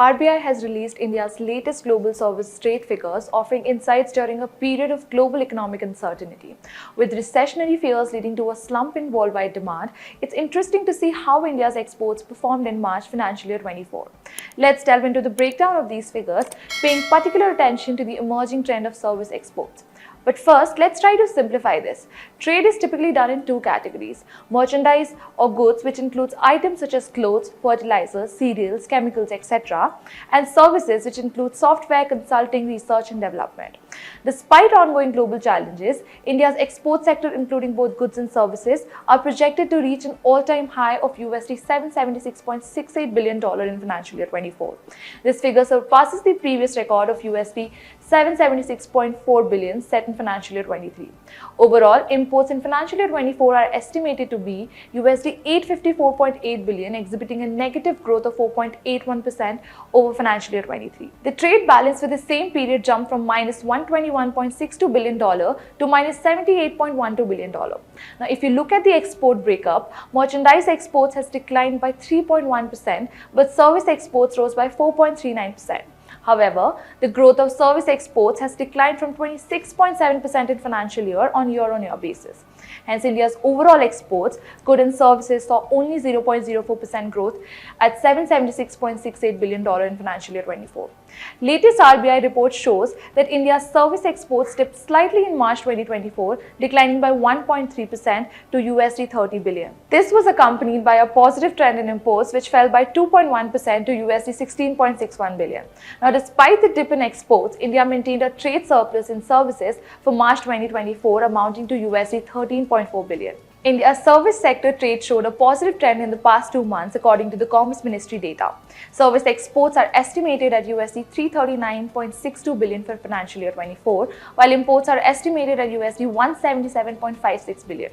RBI has released India's latest global service trade figures, offering insights during a period of global economic uncertainty. With recessionary fears leading to a slump in worldwide demand, it's interesting to see how India's exports performed in March financial year 24. Let's delve into the breakdown of these figures, paying particular attention to the emerging trend of service exports. But first, let's try to simplify this. Trade is typically done in two categories: merchandise or goods, which includes items such as clothes, fertilizers, cereals, chemicals, etc., and services, which include software, consulting, research, and development. Despite ongoing global challenges, India's export sector, including both goods and services, are projected to reach an all-time high of $776.68 billion in financial year 24. This figure surpasses the previous record of $776.4 billion set in financial year 23. Overall, imports in financial year 24 are estimated to be $854.8 billion, exhibiting a negative growth of 4.81% over financial year 23. The trade balance for the same period jumped from minus $121.62 billion to minus $78.12 billion. Now, if you look at the export breakup, merchandise exports has declined by 3.1%, but service exports rose by 4.39%. However, the growth of service exports has declined from 26.7% in financial year on year-on-year basis. Hence, India's overall exports, goods and services, saw only 0.04% growth at $776.68 billion in financial year 24. Latest RBI report shows that India's service exports dipped slightly in March 2024, declining by 1.3% to $30 billion. This was accompanied by a positive trend in imports, which fell by 2.1% to $16.61 billion. Now, despite the dip in exports, India maintained a trade surplus in services for March 2024, amounting to $13.4 billion. India's service sector trade showed a positive trend in the past 2 months, according to the Commerce Ministry data. Service exports are estimated at $339.62 billion for financial year 24, while imports are estimated at $177.56 billion.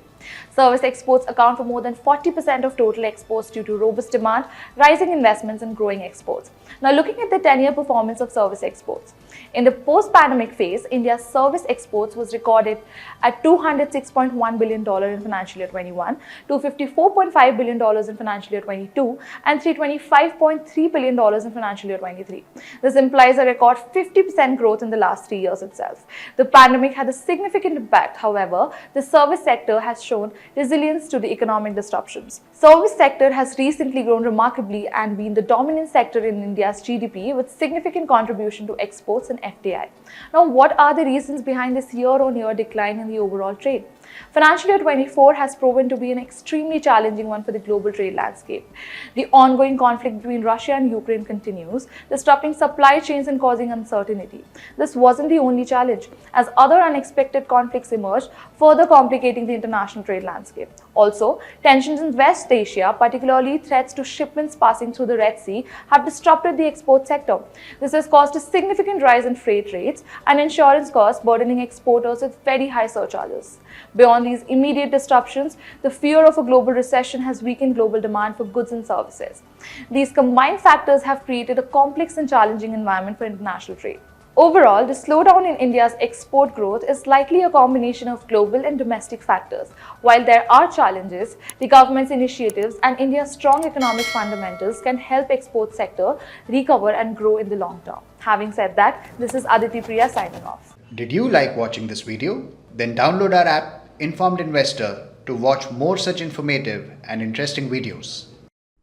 Service exports account for more than 40% of total exports due to robust demand, rising investments, and growing exports. Now, looking at the 10-year performance of service exports. In the post-pandemic phase, India's service exports was recorded at $206.1 billion in financial year 21, $254.5 billion in financial year 22, and $325.3 billion in financial year 23. This implies a record 50% growth in the last 3 years itself. The pandemic had a significant impact. However, the service sector has shown resilience to the economic disruptions. Service sector has recently grown remarkably and been the dominant sector in India's GDP, with significant contribution to exports and FDI. Now, what are the reasons behind this year-on-year decline in the overall trade? Financial year 24 has proven to be an extremely challenging one for the global trade landscape. The ongoing conflict between Russia and Ukraine continues, disrupting supply chains and causing uncertainty. This wasn't the only challenge, as other unexpected conflicts emerged, further complicating the international trade landscape. Also, tensions in West Asia, particularly threats to shipments passing through the Red Sea, have disrupted the export sector. This has caused a significant rise in freight rates and insurance costs, burdening exporters with very high surcharges. Beyond these immediate disruptions, the fear of a global recession has weakened global demand for goods and services. These combined factors have created a complex and challenging environment for international trade. Overall, the slowdown in India's export growth is likely a combination of global and domestic factors. While there are challenges, the government's initiatives and India's strong economic fundamentals can help export sector recover and grow in the long term. Having said that, this is Aditi Priya signing off. Did you like watching this video? Then download our app, Informed Investor, to watch more such informative and interesting videos.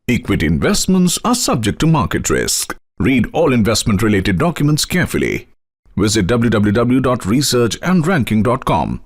Equity investments are subject to market risk. Read all investment-related documents carefully. Visit www.researchandranking.com.